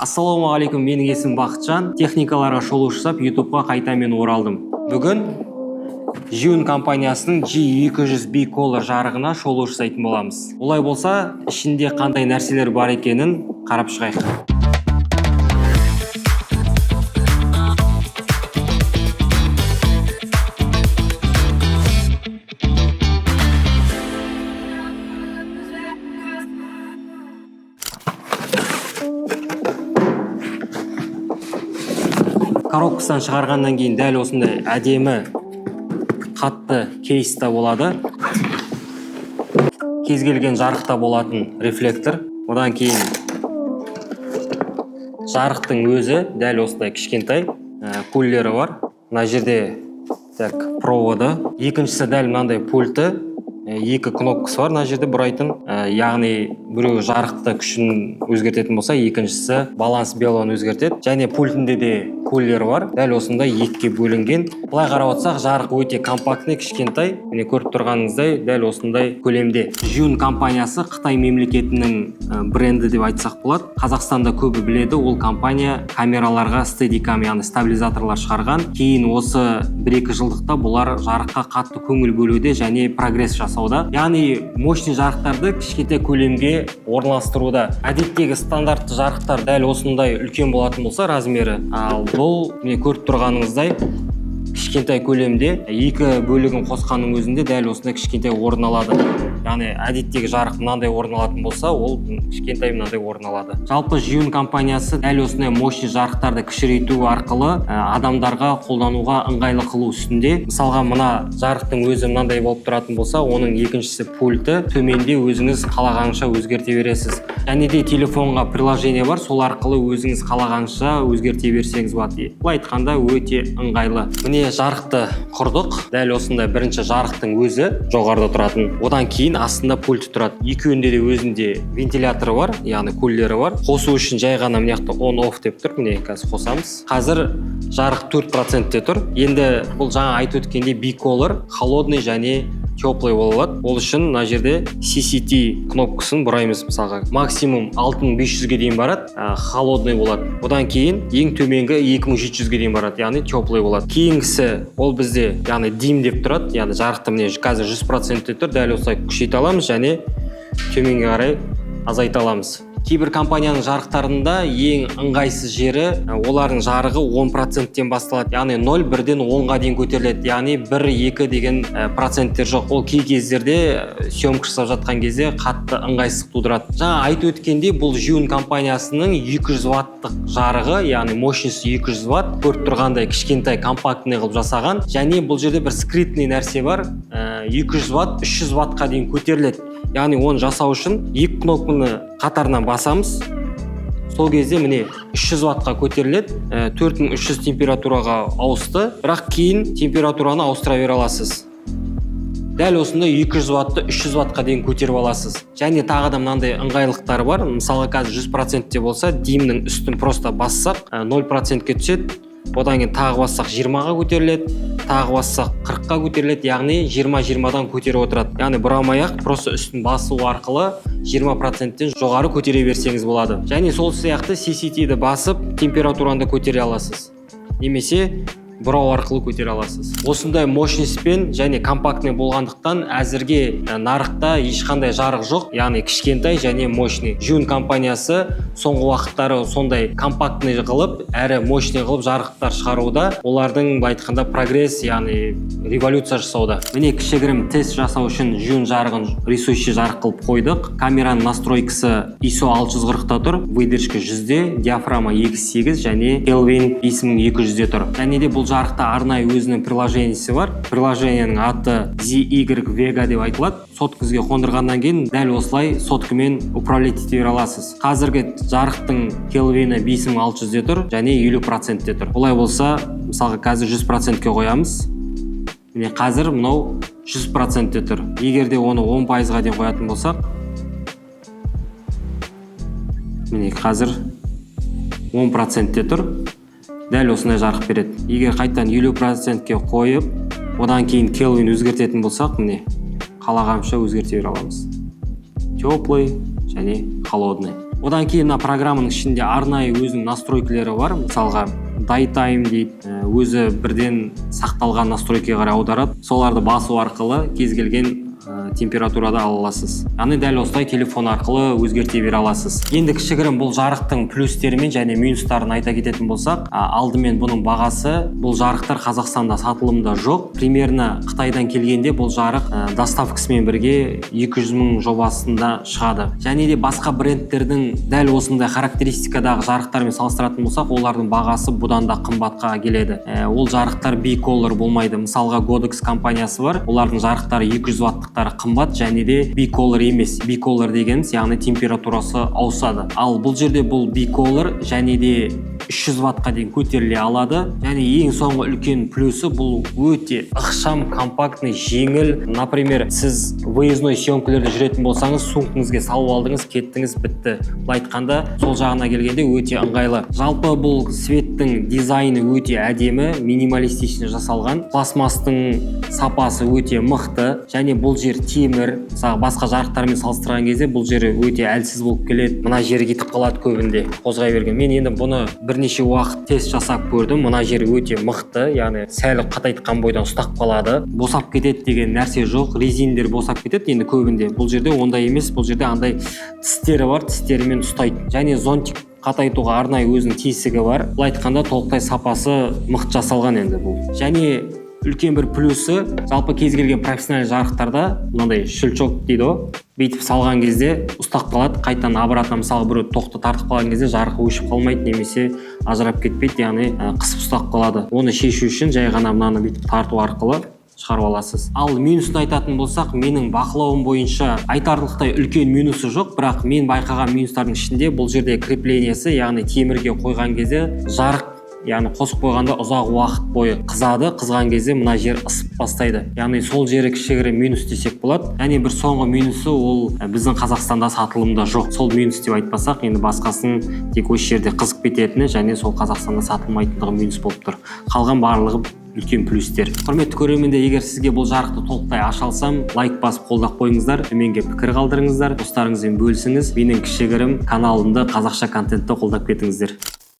Ассалаумағалейкум, менің есімім Бақытжан. Техникаларға шолу жасап, YouTube-ға қайтамен оралдым. Бүгін Жиун компаниясының G200 B-Color жарығына шолу жасайтын боламыз. Олай болса, ішінде қандай нәрселер бар екенін қарап шығайық. Коробкасынан шығарғаннан кейін дәл осындай әдемі қатты кейста болады. Кез келген жарықта болатын рефлектор. Одан кейін жарықтың өзі дәл осындай кішкентай пульлері бар. Мына жерде проводы. Екіншісі дәл мынандай пульті. Екі кнопкасы бар мына жерде бұрайтын. Яғни біреу жарықты күшін өзгертетін болса, екіншісі баланс белгілерін өзгертеді. Және пультінде де пульлері бар. Дәл осындай екіге бөлінген. Былай қарап отырсақ, жарық өте компактный, кішкентай. Міне көріп тұрғаныңыздай дәл осындай көлемде. Жиун компаниясы Қытай мемлекетінің бренді деп айтсақ болады. Қазақстанда көбі біледі, ол компания камераларға стедикам, яғни стабилизаторлар шығарған. Кейін осы 1-2 жылдықта бұлар жарыққа қатты көңіл бөлуде және прогресс жасауда. Яғни мощный жарықтарды кішкентай көлемге орналастыруда. Әдеттегі стандартты жарықтар дәл осындай үлкен болатын болса размері, ал бұл міне көріп тұрғаныңыздай кішкентай көлемде екі бөлігін қосқанның өзінде дәл осындай кішкентай орын алады. Яғни әдеттегі жарық мынандай орын алатын болса, ол кішкентай мынандай орын алады. Жалпы Жиун компаниясы дәл осындай мощный жарықтарды кішірейту арқылы адамдарға қолдануға ыңғайлы қылу үстінде. Мысалға, мына жарықтың өзі мынандай болып тұратын болса, оның екіншісі пульті, төменде өзіңіз қалағанша өзгерте бересіз. Және де телефонға приложение бар, сол арқылы өзіңіз қалағанша өзгерте берсеңіз болады. Бұл айтқанда өте ыңғайлы. Міне жарықты құрдық. Дәл осындай бірінші жарықтың өзі жоғарыда тұратын. Одан кейін астында пульті тұрады. Екеуінде де өзінде вентиляторы бар, яғни кулері бар. Қосу үшін жай ғана мына жақта on-off деп тұр. Міне қазір қосамыз. Қазір жарық 4%-те тұр. Енді бұл жаңа айтып өткендей B-Color холодный және теплый болады. Ол үшін мына жерде CCT кнопкасын бұраймыз. Мысалға максимум 6500-ге дейін барады, холодный болады. Одан кейін ең төменгі 2700-ге дейін барады, яғни теплый болады. Кейінгісі ол бізде яғни дим деп тұрады, яғни жарықты міне қазір 100%-те тұр. Дәл осылай күшейте аламыз және төменге қарай азайта аламыз. Кейбір компанияның жарықтарында ең ыңғайсыз жері олардың жарығы 10%-тен басталады. Яғни 0-1-ден 10-ға дейін көтеріледі. Яғни 1-2 деген проценттер жоқ. Ол кей кездерде съемка жасап жатқан кезде қатты ыңғайсыздық тудырады. Жаңа айтып өткендей, бұл Жиун компаниясының 200 ваттық жарығы, яғни мощности 200 ватт, көріп тұрғандай кішкентай компактный қылып жасаған. Және бұл жерде бір скритный нәрсе бар. 200 ватт 300 ваттқа дейін көтеріледі. Яғни оны жасау үшін екі кнопканы қатарынан басамыз. Сол кезде міне 300 ваттқа көтеріледі. 4300 температураға ауысты. Бірақ кейін температураны ауыстыра бере аласыз. Дәл осында 200 ватты 300 ваттқа дейін көтеріп аласыз. Және тағы да мынандай ыңғайлықтары бар. Мысалға қазір 100%-те болса, димнің үстін просто бассақ 0%-ке түседі. Одан кейін тағы бассақ 20-ға көтеріледі, тағы бассақ 40-ға көтеріледі, яғни 20-20-дан көтеріп отырады. Яғни бұрамай-ақ просто үстін басу арқылы 20%-тен жоғары көтере берсеңіз болады. Және сол сияқты CCT-ді басып температураны көтере аласыз. Немесе бұрау арқылы көтере аласыз. Осындай мощностьпен және компактный болғандықтан әзірге нарықта ешқандай жарық жоқ, яғни кішкентай және мощный. Жиун компаниясы соңғы уақыттары сондай компактный қылып, әрі мощный қылып жарықтар шығаруда. Олардың айтқанда прогресс, яғни революция жасауда. Міне кішігірім тест жасау үшін Жиун жарығын рисующий жарық қылып қойдық. Камераның настройкасы ISO 640-та тұр, выдержка 100-де, диафрагма 2.8 және Kelvin 5200-де тұр. Және де бұл жарықта арнайы өзінің приложениесі бар. Приложенияның аты ZY Vega деп айтылады. Соткаңызға қондырғаннан кейін дәл осылай соткамен управлять ете бере аласыз. Қазіргі жарықтың Kelvin 5600-де тұр және 50%-те тұр. Олай болса, мысалға қазір 100%-ке қоямыз. Міне қазір мынау 100%-те тұр. Егер де оны 10%-ға дейін қоятын болсақ, міне қазір 10%-те тұр. Дәл осындай жарық береді. Егер қайтадан 50%-ке қойып, одан кейін Kelvin өзгертетін болсақ, міне қалағанша өзгерте бере аламыз. Теплый және холодный. Одан кейін мына программаның ішінде арнайы өзінің настройкалары бар. Мысалға Daytime дейді, өзі бірден сақталған настройкаға қарай аударады. Соларды басу арқылы кез келген температурада ала аласыз. Яғни дәл осылай телефон арқылы өзгерте бере аласыз. Енді кішігірім бұл жарықтың плюстері мен және минустарын айта кететін болсақ, алдымен бұның бағасы, бұл жарықтар Қазақстанда сатылымда жоқ. Примерно Қытайдан келгенде бұл жарық доставкасымен бірге 200 мың жобасында шығады. Және де басқа брендтердің дәл осындай характеристикадағы жарықтармен салыстыратын болсақ, олардың бағасы бұдан да қымбатқа келеді. Ол жарықтар B-Color болмайды. Мысалға Godox компаниясы бар. Олардың жарықтары 200 ваттықтары қымбат, және де B-Color емес. B-Color дегеніміз, яғни температурасы ауысады. Ал бұл жерде бұл B-Color және де 300 ваттқа дейін көтеріле алады. Және ең соңғы үлкен плюсы, бұл өте ықшам, компактный, жеңіл. Например, сіз выездной съемкалерде жүретін болсаңыз, сумкаңызға салып алдыңыз, кеттіңіз, бітті. Былай айтқанда, сол жағына келгенде өте ыңғайлы. Жалпы бұл светтің дизайны өте әдемі, минималистичный жасалған. Пластмастың сапасы өте мықты, және бұл жер темір. Басқа жарықтармен салыстырған кезде бұл жері өте әлсіз болып келеді. Мына жері кетіп қалады көбінде қозғай берген. Мен енді бұны бірнеше уақыт тест жасап көрдім. Мына жері өте мықты, яғни сәл қатайтқан бойдан ұстап қалады. Босап кетеді деген нәрсе жоқ. Резиндер босап кетеді енді көбінде. Бұл жерде ондай емес. Бұл жерде андай тістері бар, тістерімен ұстайды. Және зонтик қатайтуға арнайы өзінің тесігі бар. Былай айтқанда толықтай сапасы мықты жасалған енді бұл. Және үлкен бір плюсы, жалпы кез келген профессионал жарықтарда мынандай шүлчок дейді ғой, бүйтіп салған кезде ұстап қалады, қайтадан обратно мысалы бір тоқты тартып қалған кезде жарығы өшіп қалмайды, немесе ажырап кетпейді, яғни қысып ұстап қалады. Оны шешу үшін жай ғана мынаны бүйтіп тарту арқылы шығарып аласыз. Ал минусын айтатын болсақ, менің бақылауым бойынша айтарлықтай үлкен минусы жоқ, бірақ мен байқаған минустардың ішінде бұл жерде креплениясы, яғни темірге қойған кезде жарық, яғни қосып қойғанда ұзақ уақыт бойы қызады, қызған кезде мына жер ысып бастайды. Яғни сол жері кішігірім минус десек болады. Және бір соңғы минусы, ол біздің Қазақстанда сатылымда жоқ. Сол минус деп айтпасақ, енді басқасын тек осы жерде қызып кететіні және сол Қазақстанда сатылмайтындығы минус болып тұр. Қалған барлығы үлкен плюстер. Құрметті көрермендер, егер сізге бұл жарықты толықтай аша алсам, лайк басып қолдап қойыңыздар, төменге пікір қалдырыңыздар, достарыңызбен бөлісіңіз, менің кішігірім каналымды қазақша контентті қолдап кетіңіздер.